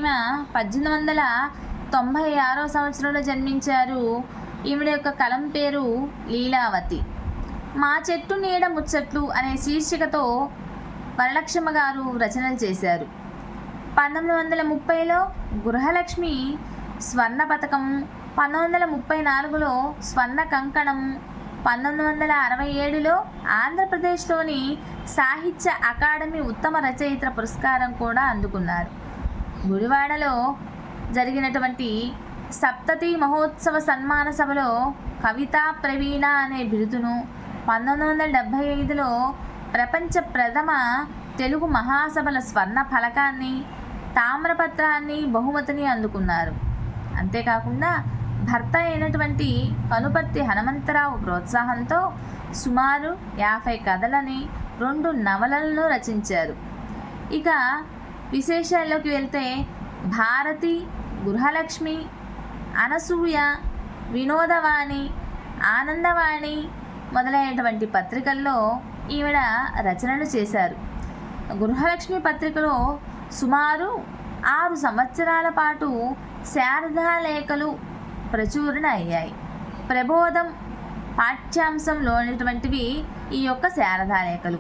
ఈమె 1896 సంవత్సరంలో జన్మించారు. ఈవిడ యొక్క కలం పేరు లీలావతి. మా చెట్టు నీడ ముచ్చట్లు అనే శీర్షికతో వరలక్ష్మ గారు రచనలు చేశారు. 1930లో గృహలక్ష్మి స్వర్ణ పథకం, 1934లో స్వర్ణ కంకణం, 1967లో ఆంధ్రప్రదేశ్లోని సాహిత్య అకాడమీ ఉత్తమ రచయిత్ర పురస్కారం కూడా అందుకున్నారు. గుడివాడలో జరిగినటువంటి సప్తతి మహోత్సవ సన్మాన సభలో కవితా ప్రవీణ అనే బిరుదును, 1975లో ప్రపంచ ప్రథమ తెలుగు మహాసభల స్వర్ణ ఫలకాన్ని, తామ్రపత్రాన్ని, బహుమతిని అందుకున్నారు. అంతేకాకుండా భర్త అయినటువంటి కనుపర్తి హనుమంతరావు ప్రోత్సాహంతో సుమారు 50 కథలని, 2 నవలలను రచించారు. ఇక విశేషాల్లోకి వెళ్తే భారతి, గృహలక్ష్మి, అనసూయ, వినోదవాణి, ఆనందవాణి మొదలైనటువంటి పత్రికల్లో ఈవిడ రచనలు చేశారు. గృహలక్ష్మి పత్రికలో సుమారు 6 సంవత్సరాల పాటు శారదాలేఖలు ప్రచురణ అయ్యాయి. ప్రబోధం పాఠ్యాంశంలోనిటువంటివి ఈ యొక్క శారదాలేఖలు.